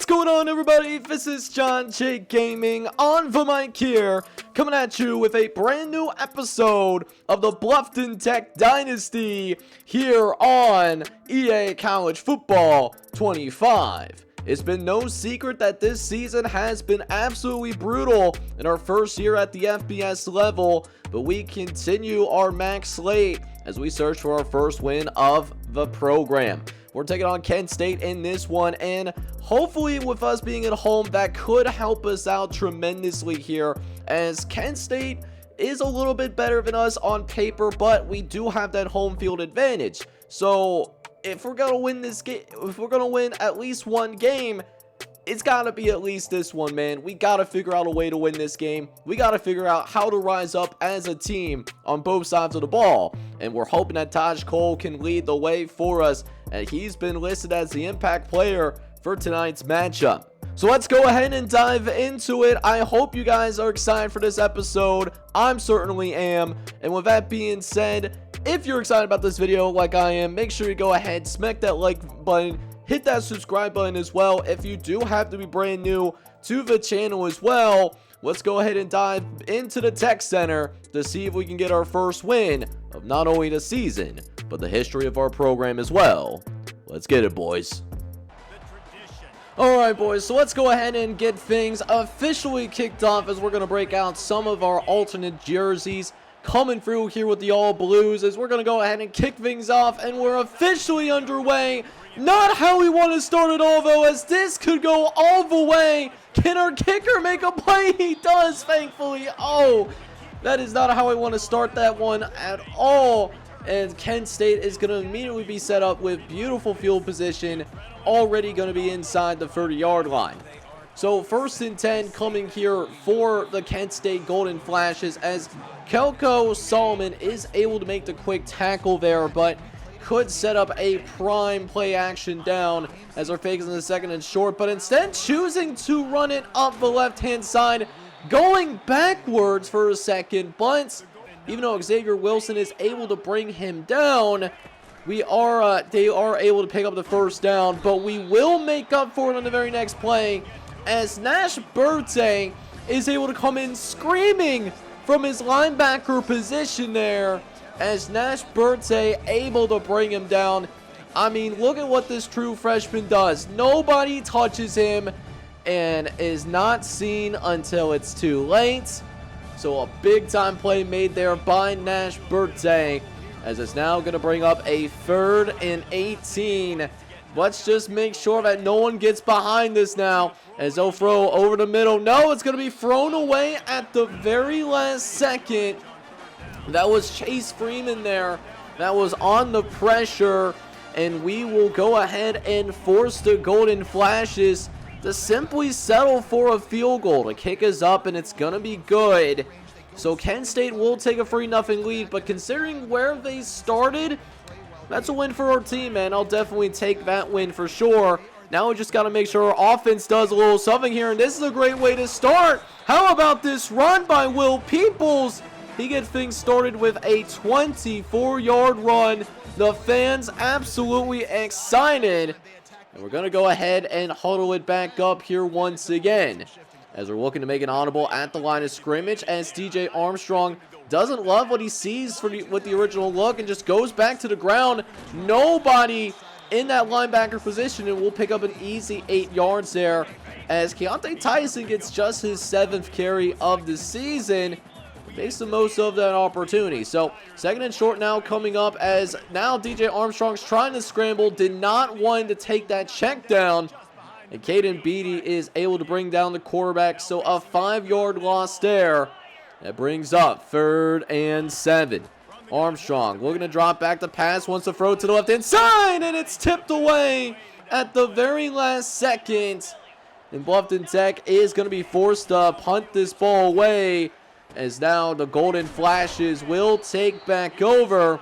What's going on, everybody? This is John J Gaming on the mic here, coming at you with a brand new episode of the Bluffton Tech Dynasty here on EA College Football 25. It's been no secret that this season has been absolutely brutal in our first year at the FBS level, but we continue our max slate as we search for our first win of the program. We're taking on Kent State in this one, and hopefully with us being at home, that could help us out tremendously here, as Kent State is a little bit better than us on paper, but we do have that home field advantage. So if we're gonna win this game, if we're gonna win at least one game, it's gotta be at least this one, man. We gotta figure out a way to win this game. We gotta figure out how to rise up as a team on both sides of the ball, and we're hoping that Taj Cole can lead the way for us, and he's been listed as the impact player for tonight's matchup. So let's go ahead and dive into it. I hope you guys are excited for this episode. I certainly am. And with that being said, if you're excited about this video like I am, make sure you go ahead, smack that like button, hit that subscribe button as well. If you do have to be brand new to the channel as well, let's go ahead and dive into the Tech Center to see if we can get our first win of not only the season, but the history of our program as well. Let's get it, boys. Alright, boys, so let's go ahead and get things officially kicked off as we're going to break out some of our alternate jerseys coming through here with the all blues, as we're going to go ahead and kick things off, and we're officially underway. Not how we want to start it all, though, as this could go all the way. Can our kicker make a play? He does, thankfully. Oh, that is not how I want to start that one at all. And Kent State is going to immediately be set up with beautiful field position, already going to be inside the 30-yard line. So 1st and 10 coming here for the Kent State Golden Flashes, as Kelko Solomon is able to make the quick tackle there, but could set up a prime play action down as our fake is in the 2nd and short, but instead choosing to run it up the left-hand side, going backwards for a second, but even though Xavier Wilson is able to bring him down, they are able to pick up the first down, but we will make up for it on the very next play, as Nash Birte is able to come in screaming from his linebacker position there, as Nash Birte able to bring him down. I mean, look at what this true freshman does. Nobody touches him and is not seen until it's too late. So a big time play made there by Nash Birte, as it's now going to bring up a 3rd and 18. Let's just make sure that no one gets behind this now, as they'll throw over the middle. No, it's going to be thrown away at the very last second. That was Chase Freeman there. That was on the pressure, and we will go ahead and force the Golden Flashes to simply settle for a field goal to kick us up, and it's going to be good. So Kent State will take a 3-0 lead, but considering where they started, that's a win for our team, man. I'll definitely take that win for sure. Now we just got to make sure our offense does a little something here, and this is a great way to start. How about this run by Will Peoples? He gets things started with a 24-yard run. The fans absolutely excited. And we're going to go ahead and huddle it back up here once again, as we're looking to make an audible at the line of scrimmage, as DJ Armstrong doesn't love what he sees with the original look and just goes back to the ground. Nobody in that linebacker position, and we'll pick up an easy 8 yards there, as Keontae Tyson gets just his 7th carry of the season. Makes the most of that opportunity. So 2nd and short now coming up, as now DJ Armstrong's trying to scramble, did not want to take that check down, and Caden Beatty is able to bring down the quarterback. So a 5-yard loss there. That brings up 3rd and 7. Armstrong looking to drop back the pass, wants to throw to the left-hand side, and it's tipped away at the very last second. And Bluffton Tech is going to be forced to punt this ball away, as now the Golden Flashes will take back over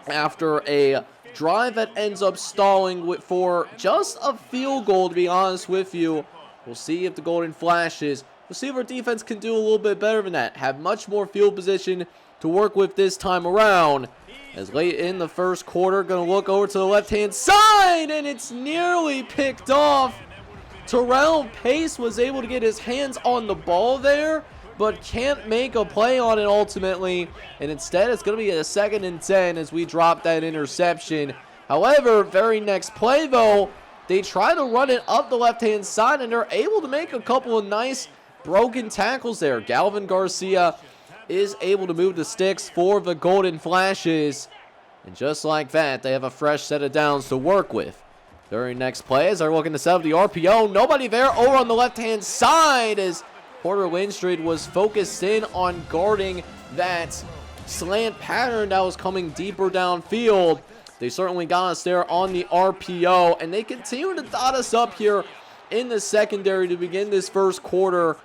after a drive that ends up stalling for just a field goal, to be honest with you. We'll see if the Golden Flashes, we'll see if our defense can do a little bit better than that. Have much more field position to work with this time around, as late in the first quarter, going to look over to the left-hand side, and it's nearly picked off Terrell Pace was able to get his hands on the ball there, but can't make a play on it ultimately. And instead, it's going to be a 2nd and 10 as we drop that interception. However, very next play, though, they try to run it up the left-hand side, and they're able to make a couple of nice broken tackles there. Galvin Garcia is able to move the sticks for the Golden Flashes. And just like that, they have a fresh set of downs to work with. Very next play as they're looking to set up the RPO. Nobody there over on the left-hand side as Porter Lindstrom was focused in on guarding that slant pattern that was coming deeper downfield. They certainly got us there on the RPO, and they continue to dot us up here in the secondary to begin this first quarter.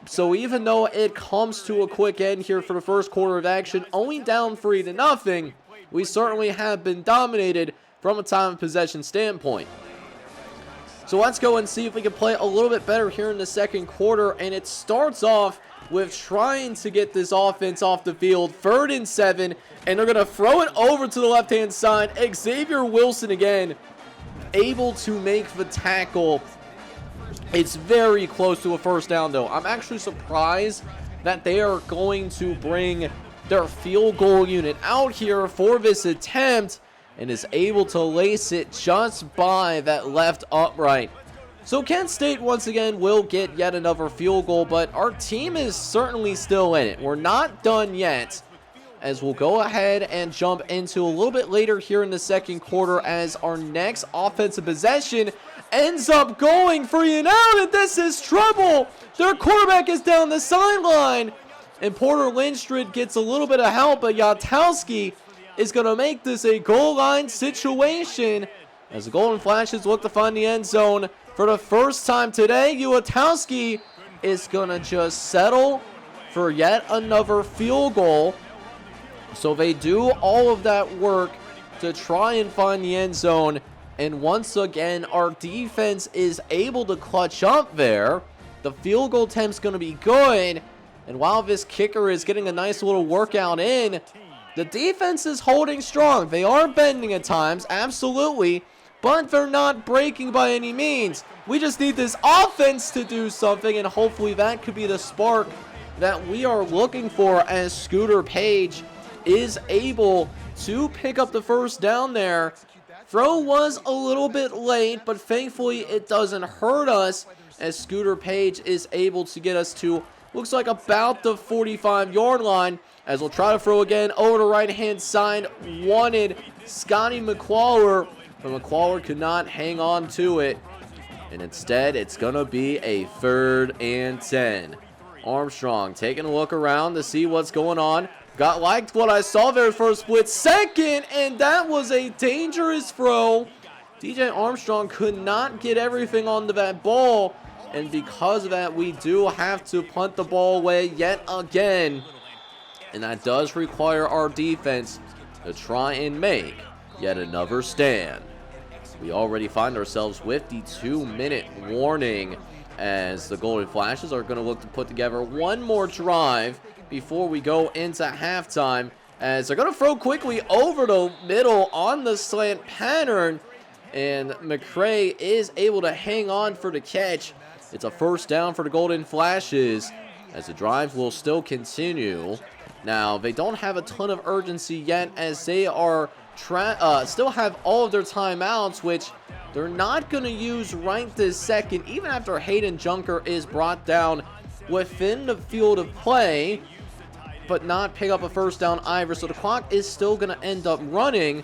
So even though it comes to a quick end here for the first quarter of action, only down 3-0, we certainly have been dominated from a time of possession standpoint. So let's go and see if we can play a little bit better here in the second quarter, and it starts off with trying to get this offense off the field. 3rd and 7, and they're going to throw it over to the left-hand side. Xavier Wilson again, able to make the tackle. It's very close to a first down, though. I'm actually surprised that they are going to bring their field goal unit out here for this attempt, and is able to lace it just by that left upright. So Kent State once again will get yet another field goal, but our team is certainly still in it. We're not done yet, as we'll go ahead and jump into a little bit later here in the second quarter as our next offensive possession ends up going 3 and out, and this is trouble. Their quarterback is down the sideline, and Porter Lindstrom gets a little bit of help, but Yatowski is going to make this a goal line situation as the Golden Flashes look to find the end zone for the first time today. Yatowski is going to just settle for yet another field goal. So they do all of that work to try and find the end zone. And once again, our defense is able to clutch up there. The field goal attempt's going to be good. And while this kicker is getting a nice little workout in, the defense is holding strong. They are bending at times, absolutely, but they're not breaking by any means. We just need this offense to do something, and hopefully that could be the spark that we are looking for as Scooter Page is able to pick up the first down there. Throw was a little bit late, but thankfully it doesn't hurt us as Scooter Page is able to get us to, looks like about the 45-yard line, as we'll try to throw again over the right-hand side. Wanted Scotty McCwaller, but McCwaller could not hang on to it. And instead, it's going to be a 3rd and 10. Armstrong taking a look around to see what's going on. Liked what I saw there for a split second, and that was a dangerous throw. DJ Armstrong could not get everything onto that ball, and because of that, we do have to punt the ball away yet again. And that does require our defense to try and make yet another stand. We already find ourselves with the 2-minute warning as the Golden Flashes are going to look to put together one more drive before we go into halftime, as they're going to throw quickly over the middle on the slant pattern, and McCray is able to hang on for the catch. It's a first down for the Golden Flashes as the drive will still continue. Now, they don't have a ton of urgency yet as they are still have all of their timeouts, which they're not going to use right this second, even after Hayden Junker is brought down within the field of play, but not pick up a first down either. So the clock is still going to end up running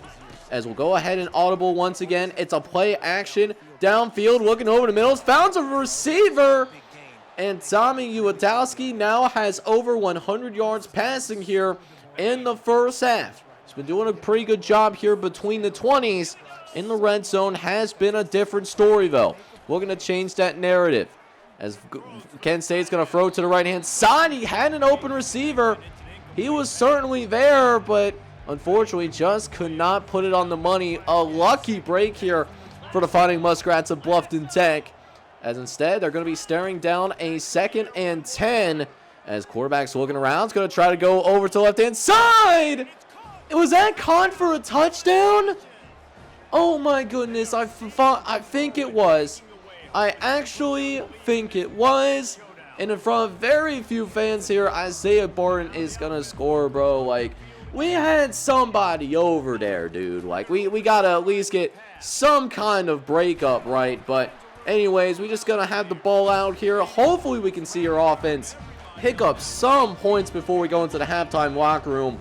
as we'll go ahead and audible once again. It's a play action downfield, looking over the middle, found a receiver. And Tommy Yatowski now has over 100 yards passing here in the first half. He's been doing a pretty good job here between the 20s. In the red zone has been a different story, though. We're going to change that narrative. As Kent State's going to throw to the right-hand side. He had an open receiver. He was certainly there, but unfortunately just could not put it on the money. A lucky break here for the Fighting Muskrats of Bluffton Tech, as instead they're going to be staring down a 2nd and 10 as quarterback's looking around. It's going to try to go over to the left-hand side. Was that caught for a touchdown? Oh my goodness, I think it was. I actually think it was. And in front of very few fans here, Isaiah Barton is going to score, bro. Like, we had somebody over there, dude. Like, we got to at least get some kind of breakup, right? But anyways, we just going to have the ball out here. Hopefully we can see our offense pick up some points before we go into the halftime locker room.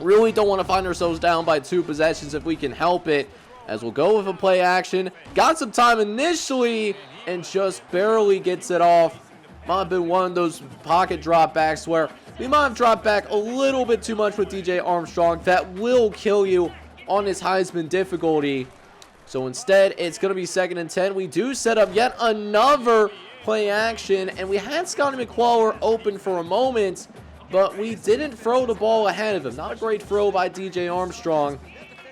Really don't want to find ourselves down by 2 possessions if we can help it. As we'll go with a play action. Got some time initially and just barely gets it off. Might have been one of those pocket dropbacks where we might have dropped back a little bit too much with DJ Armstrong. That will kill you on his Heisman difficulty. So instead, it's going to be 2nd and 10. We do set up yet another play action. And we had Scotty McClellan open for a moment, but we didn't throw the ball ahead of him. Not a great throw by DJ Armstrong.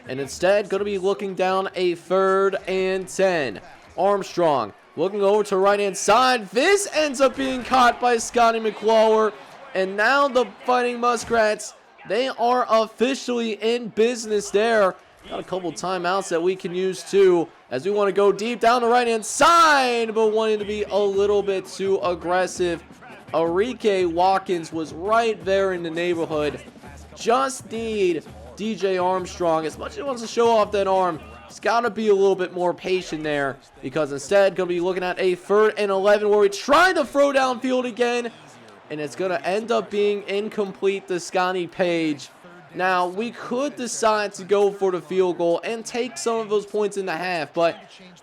And instead, going to be looking down a 3rd and 10. Armstrong looking over to right-hand side. This ends up being caught by Scotty McClellan. And now the Fighting Muskrats, they are officially in business there. Got a couple timeouts that we can use too, as we want to go deep down the right-hand side, but wanting to be a little bit too aggressive. Arike Watkins was right there in the neighborhood. Just need DJ Armstrong, as much as he wants to show off that arm, he's got to be a little bit more patient there, because instead going to be looking at a 3rd and 11 where we try to throw downfield again, and it's going to end up being incomplete to Scotty Page. Now, we could decide to go for the field goal and take some of those points in the half, but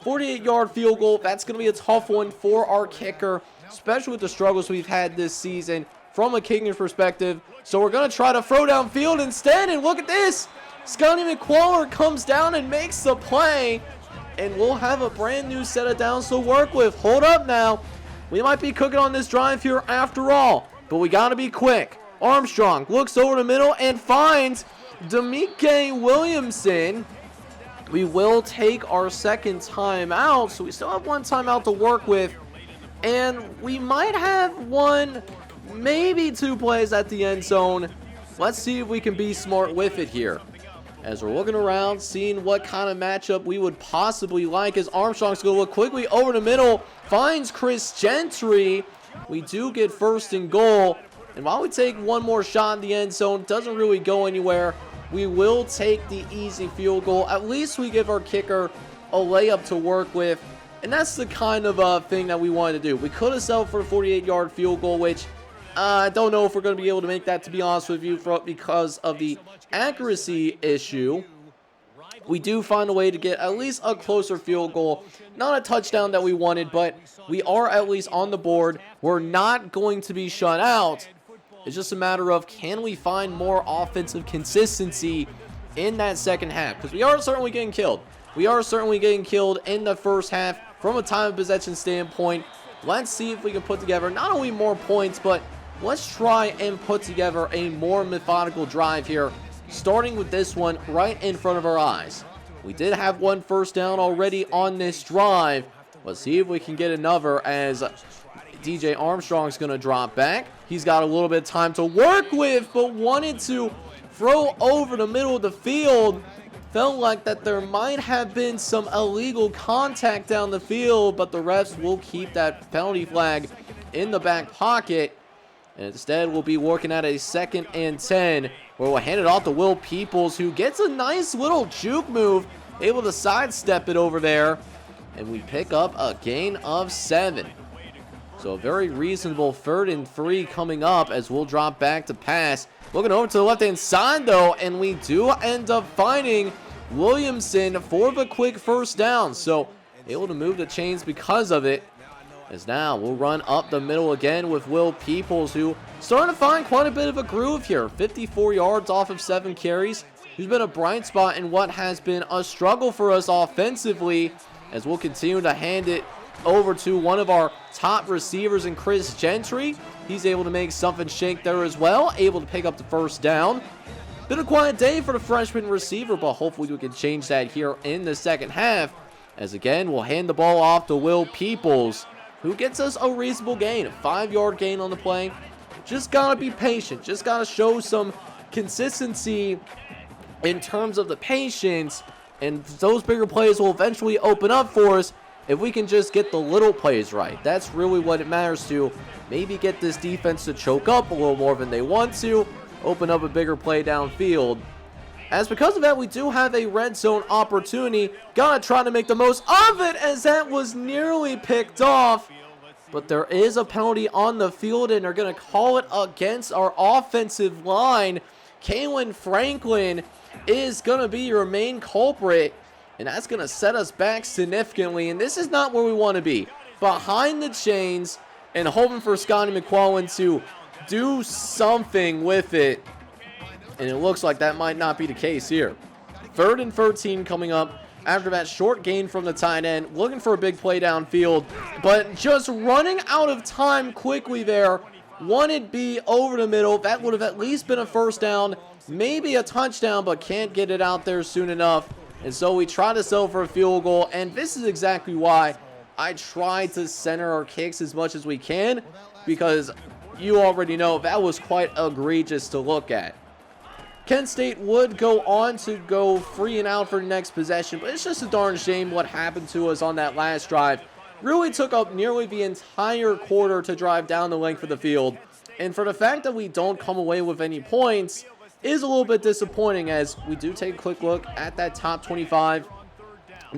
48-yard field goal, that's going to be a tough one for our kicker, especially with the struggles we've had this season from a kicking perspective. So we're going to try to throw downfield instead, and look at this. Scotty McClellan comes down and makes the play, and we'll have a brand new set of downs to work with. Hold up now. We might be cooking on this drive here after all, but we got to be quick. Armstrong looks over the middle and finds Demike Williamson. We will take our 2nd timeout, so we still have 1 timeout to work with, and we might have 1, maybe 2 plays at the end zone. Let's see if we can be smart with it here. As we're looking around, seeing what kind of matchup we would possibly like, as Armstrong's going to look quickly over the middle, finds Chris Gentry. We do get 1st and goal, and while we take 1 more shot in the end zone, doesn't really go anywhere. We will take the easy field goal. At least we give our kicker a layup to work with, and that's the kind of thing that we wanted to do. We could have settled for a 48-yard field goal, which I don't know if we're going to be able to make that, to be honest with you, because of the accuracy issue. We do find a way to get at least a closer field goal. Not a touchdown that we wanted, but we are at least on the board. We're not going to be shut out. It's just a matter of, can we find more offensive consistency in that 2nd half? Because we are certainly getting killed. We are certainly getting killed in the 1st half from a time of possession standpoint. Let's see if we can put together not only more points, but let's try and put together a more methodical drive here, starting with this one right in front of our eyes. We did have 1 first down already on this drive. Let's see if we can get another, as DJ Armstrong's going to drop back. He's got a little bit of time to work with, but wanted to throw over the middle of the field. Felt like that there might have been some illegal contact down the field, but the refs will keep that penalty flag in the back pocket. And instead, we'll be working at a 2nd and 10, where we'll hand it off to Will Peoples, who gets a nice little juke move, able to sidestep it over there. And we pick up a gain of 7. So a very reasonable 3rd and 3 coming up, as we'll drop back to pass. Looking over to the left-hand side, though, and we do end up finding Williamson for the quick 1st down. So able to move the chains because of it. As now we'll run up the middle again with Will Peoples, who starting to find quite a bit of a groove here. 54 yards off of 7 carries. He's been a bright spot in what has been a struggle for us offensively, as we'll continue to hand it over to one of our top receivers in Chris Gentry. He's able to make something shake there as well, able to pick up the 1st down. Been a quiet day for the freshman receiver, but hopefully we can change that here in the 2nd half, as again we'll hand the ball off to Will Peoples, who gets us a reasonable gain, a 5-yard gain on the play. Just gotta be patient, just gotta show some consistency in terms of the patience, and those bigger plays will eventually open up for us. if we can just get the little plays right. That's really what it matters to. Maybe get this defense to choke up a little more than they want to, open up a bigger play downfield. As because of that, we do have a red zone opportunity. Gotta try to make the most of it, as that was nearly picked off. But there is a penalty on the field, and they're going to call it against our offensive line. Kalen Franklin is going to be your main culprit, and that's going to set us back significantly. And this is not where we want to be. Behind the chains and hoping for Scotty McClellan to do something with it. And it looks like that might not be the case here. 3rd and 13 coming up after that short gain from the tight end. Looking for a big play downfield, but just running out of time quickly there. Wanted B over the middle. That would have at least been a first down, maybe a touchdown, but can't get it out there soon enough. And so we try to settle for a field goal, and this is exactly why I try to center our kicks as much as we can, because you already know that was quite egregious to look at. Kent State would go on to go 3 and out for the next possession, but it's just a darn shame what happened to us on that last drive. Really took up nearly the entire quarter to drive down the length of the field, and for the fact that we don't come away with any points is a little bit disappointing, as we do take a quick look at that top 25.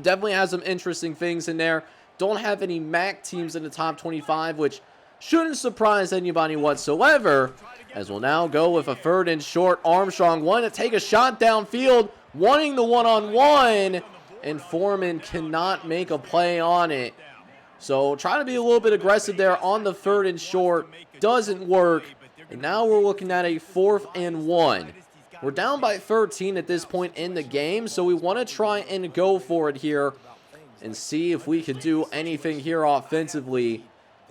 Definitely has some interesting things in there. Don't have any MAC teams in the top 25, which shouldn't surprise anybody whatsoever, as we'll now go with a 3rd and short. Armstrong wanting to take a shot downfield, wanting the one-on-one, and Foreman cannot make a play on it. So trying to be a little bit aggressive there on the 3rd and short. Doesn't work. And now we're looking at a 4th and 1. We're down by 13 at this point in the game, so we want to try and go for it here and see if we can do anything here offensively.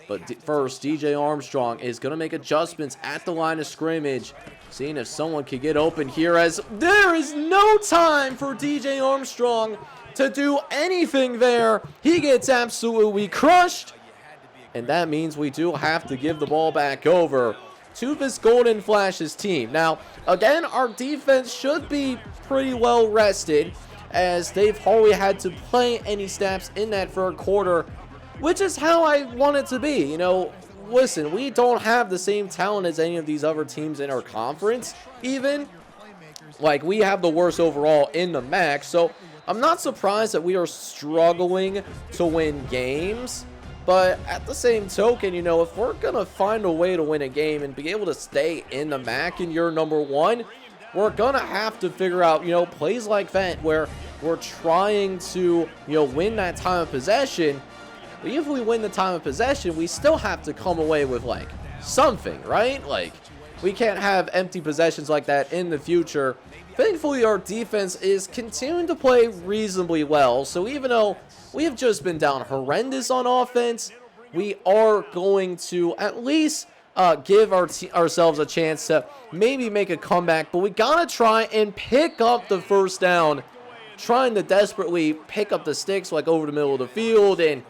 But first, DJ Armstrong is going to make adjustments at the line of scrimmage, seeing if someone can get open here, as there is no time for DJ Armstrong to do anything there. He gets absolutely crushed, and that means we do have to give the ball back over to this Golden Flashes team. Now, again, our defense should be pretty well rested, as they've hardly had to play any snaps in that 3rd quarter, which is how I want it to be. You know, listen, we don't have the same talent as any of these other teams in our conference, even. Like, we have the worst overall in the MAC, so I'm not surprised that we are struggling to win games. But at the same token, you know, if we're going to find a way to win a game and be able to stay in the MAC in year number 1, we're going to have to figure out, you know, plays like that where we're trying to, you know, win that time of possession. But if we win the time of possession, we still have to come away with, like, something, right? Like, we can't have empty possessions like that in the future. Thankfully, our defense is continuing to play reasonably well. So even though we have just been down horrendous on offense, we are going to at least give ourselves a chance to maybe make a comeback. But we got to try and pick up the first down, trying to desperately pick up the sticks, like, over the middle of the field, and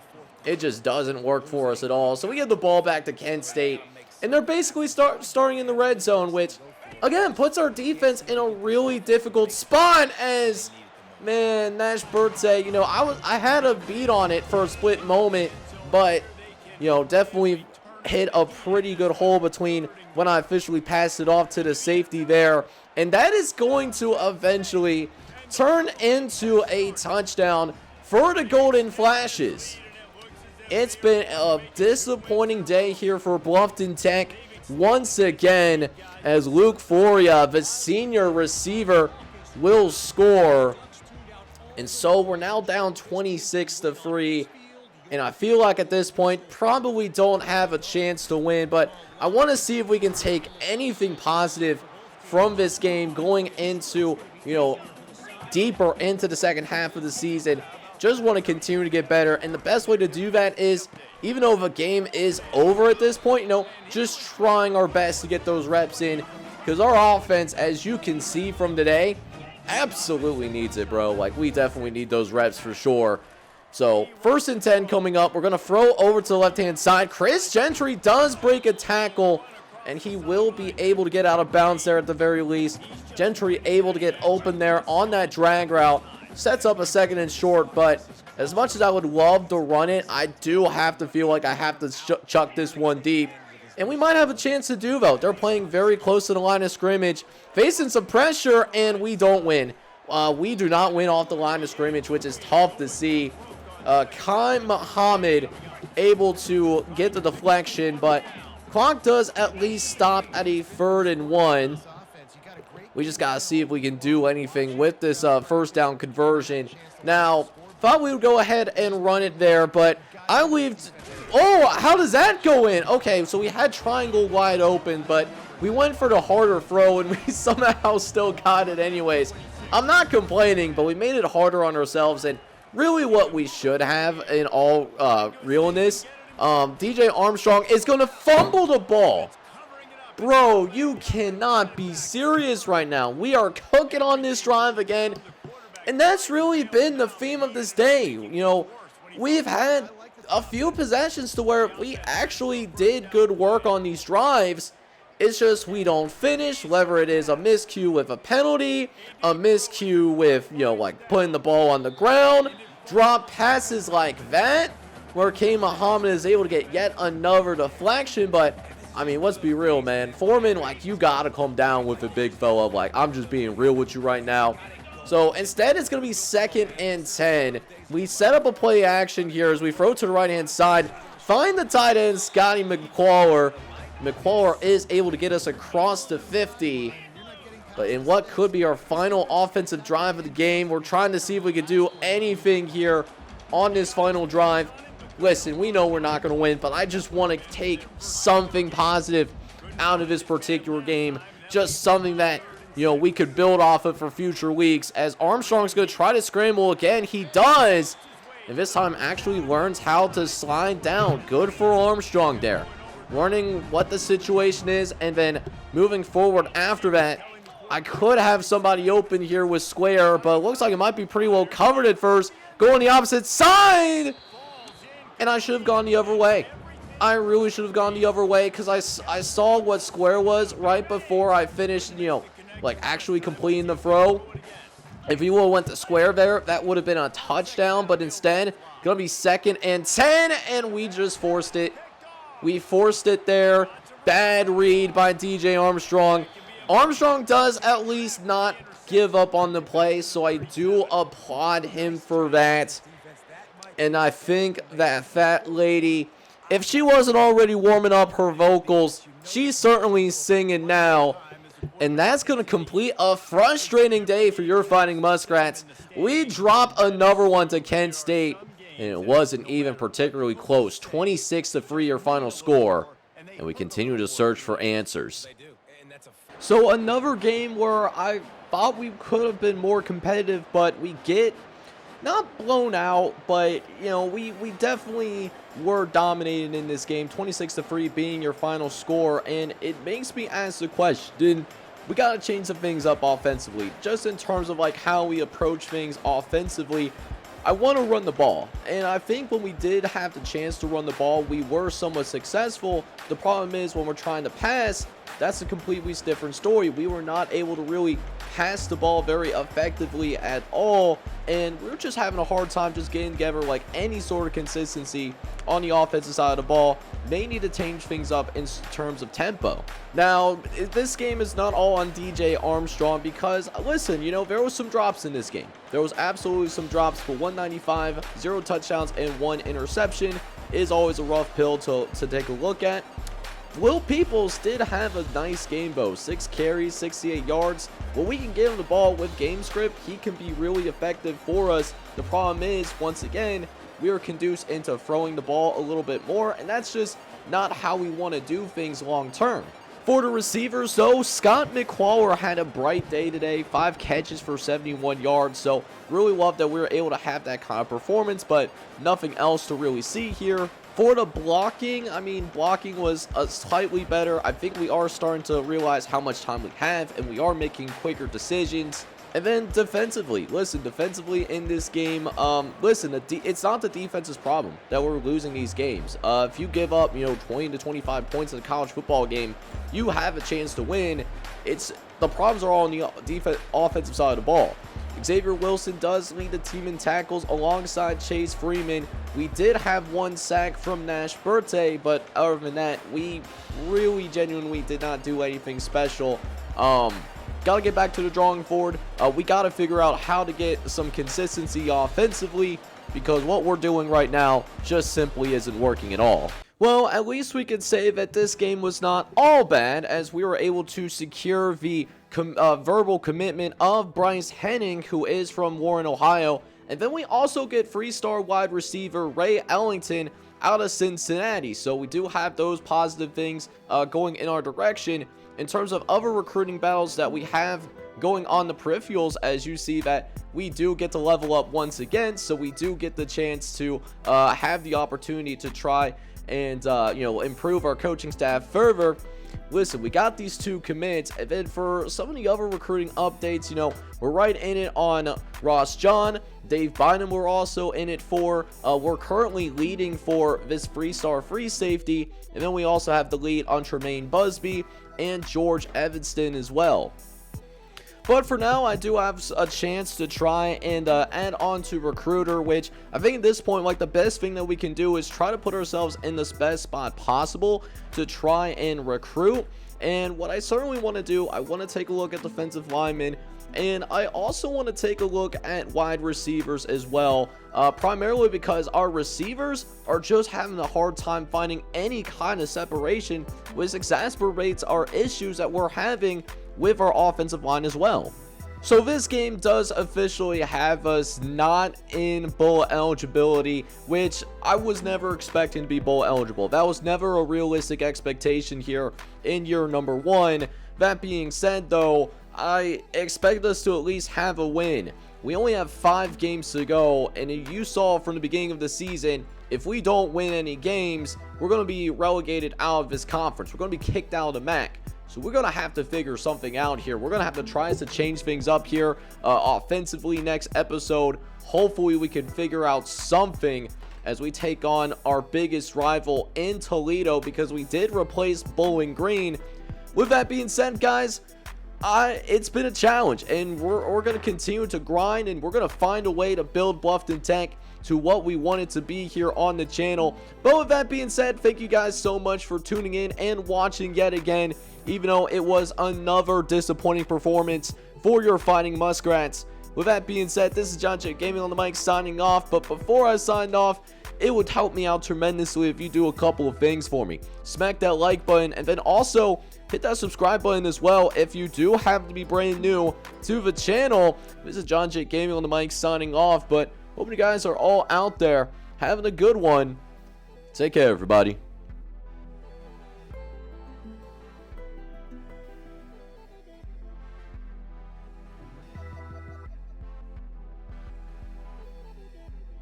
it just doesn't work for us at all. So we get the ball back to Kent State, and they're basically starting in the red zone, which, again, puts our defense in a really difficult spot, as, man, Nash Birdsey, you know, I had a beat on it for a split moment, but, you know, definitely hit a pretty good hole between when I officially passed it off to the safety there, and that is going to eventually turn into a touchdown for the Golden Flashes. It's been a disappointing day here for Bluffton Tech once again, as Luke Foria, the senior receiver, will score. And so we're now down 26-3. And I feel like at this point, probably don't have a chance to win. But I want to see if we can take anything positive from this game going into, you know, deeper into the second half of the season. Just want to continue to get better, and the best way to do that is, even though the game is over at this point, you know, just trying our best to get those reps in, because our offense, as you can see from today, absolutely needs it, bro. Like, we definitely need those reps for sure. So 1st and 10 coming up. We're going to throw over to the left-hand side. Chris Gentry does break a tackle, and he will be able to get out of bounds there at the very least. Gentry able to get open there on that drag route. Sets up a 2nd and short, but As much as I would love to run it, I do have to feel like I have to chuck this one deep. And we might have a chance to do, though. They're playing very close to the line of scrimmage, facing some pressure, and we don't win. We do not win off the line of scrimmage, which is tough to see. Kai Muhammad able to get the deflection, but clock does at least stop at a 3rd and 1. We just got to see if we can do anything with this first down conversion. Now, thought we would go ahead and run it there, but I leave. Oh, how does that go in? Okay, so we had triangle wide open, but we went for the harder throw, and we somehow still got it anyways. I'm not complaining, but we made it harder on ourselves, and really what we should have in all realness, DJ Armstrong is going to fumble the ball. Bro, you cannot be serious right now. We are cooking on this drive again, and that's really been the theme of this day. You know, we've had a few possessions to where we actually did good work on these drives. It's just we don't finish, whether it is a miscue with a penalty, a miscue with, you know, like putting the ball on the ground, drop passes like that, where K. Muhammad is able to get yet another deflection. But, I mean, let's be real, man. Foreman, like, you got to come down with a big fella. Like, I'm just being real with you right now. So instead, it's going to be 2nd and 10. We set up a play action here as we throw to the right-hand side. Find the tight end, Scotty McQuarrie. McQuarrie is able to get us across to 50. But in what could be our final offensive drive of the game, we're trying to see if we could do anything here on this final drive. Listen, we know we're not going to win, but I just want to take something positive out of this particular game. Just something that, you know, we could build off of for future weeks. As Armstrong's going to try to scramble again. He does. And this time actually learns how to slide down. Good for Armstrong there. Learning what the situation is and then moving forward after that. I could have somebody open here with square, but it looks like it might be pretty well covered at first. Go on the opposite side. And I should have gone the other way. I really should have gone the other way because I saw what square was right before I finished, you know, like actually completing the throw. If he would have went to square there, that would have been a touchdown. But instead, going to be 2nd and 10, and we just forced it. We forced it there. Bad read by DJ Armstrong. Armstrong does at least not give up on the play, so I do applaud him for that. And I think that fat lady, if she wasn't already warming up her vocals, she's certainly singing now. And that's going to complete a frustrating day for your Fighting Muskrats. We drop another one to Kent State, and it wasn't even particularly close. 26-3 your final score, and we continue to search for answers. So another game where I thought we could have been more competitive, but we get not blown out, but, you know, we definitely were dominated in this game. 26-3 being your final score, and it makes me ask the question, we got to change some things up offensively, just in terms of like how we approach things offensively. I want to run the ball, and I think when we did have the chance to run the ball, we were somewhat successful. The problem is when we're trying to pass, that's a completely different story. We were not able to really pass the ball very effectively at all, and we're just having a hard time just getting together like any sort of consistency on the offensive side of the ball. May need to change things up in terms of tempo. Now, this game is not all on DJ Armstrong because, listen, you know, there was some drops in this game. There was absolutely some drops for 195, 0 touchdowns, and 1 interception. It is always a rough pill to take a look at. Will Peoples did have a nice game, though. 6 carries, 68 yards. When we can get him the ball with game script, he can be really effective for us. The problem is, once again, we are conduced into throwing the ball a little bit more, and that's just not how we want to do things long term. For the receivers, though, Scott McQuarrie had a bright day today. 5 catches for 71 yards, so really love that we were able to have that kind of performance, but nothing else to really see here. For the blocking, I mean, blocking was slightly better. I think we are starting to realize how much time we have, and we are making quicker decisions. And then defensively, listen, defensively in this game, listen, it's not the defense's problem that we're losing these games. If you give up, you know, 20 to 25 points in a college football game, you have a chance to win. The problems are all on the offensive side of the ball. Xavier Wilson does lead the team in tackles alongside Chase Freeman. We did have 1 sack from Nash Birthday, but other than that, we really genuinely did not do anything special. Got to get back to the drawing board. We got to figure out how to get some consistency offensively, because what we're doing right now just simply isn't working at all. Well, at least we could say that this game was not all bad, as we were able to secure the verbal commitment of Bryce Henning, who is from Warren, Ohio. And then we also get 3-star wide receiver Ray Ellington out of Cincinnati. So we do have those positive things going in our direction. In terms of other recruiting battles that we have going on the peripherals, as you see that we do get to level up once again, so we do get the chance to have the opportunity to try and improve our coaching staff further. Listen, we got these 2 commits, and then for some of the other recruiting updates, we're right in it on Ross John. Dave Bynum we're also in it for. We're currently leading for this 3-star free safety, and then we also have the lead on Tremaine Busby and George Evanston as well. But for now, I do have a chance to try and add on to recruiter, which I think at this point, like, the best thing that we can do is try to put ourselves in the best spot possible to try and recruit. And what I certainly want to do, I want to take a look at defensive linemen, and I also want to take a look at wide receivers as well, primarily because our receivers are just having a hard time finding any kind of separation, which exacerbates our issues that we're having with our offensive line as well. So this game does officially have us not in bowl eligibility, which I was never expecting to be bowl eligible. That was never a realistic expectation here in year number 1. That being said, though, I expect us to at least have a win. We only have 5 games to go, and you saw from the beginning of the season, if we don't win any games, we're going to be relegated out of this conference. We're going to be kicked out of the MAC. So we're going to have to figure something out here. We're going to have to try to change things up here offensively next episode. Hopefully we can figure out something as we take on our biggest rival in Toledo, because we did replace Bowling Green. With that being said, guys, it's been a challenge, and we're going to continue to grind, and we're going to find a way to build Bluffton Tech to what we want it to be here on the channel. But with that being said, thank you guys so much for tuning in and watching yet again, even though it was another disappointing performance for your Fighting Muskrats. With that being said, this is John J Gaming on the mic signing off. But before I signed off, it would help me out tremendously if you do a couple of things for me. Smack that like button, and then also hit that subscribe button as well if you do happen to be brand new to the channel. This is John J Gaming on the mic signing off, but hope you guys are all out there having a good one. Take care, everybody.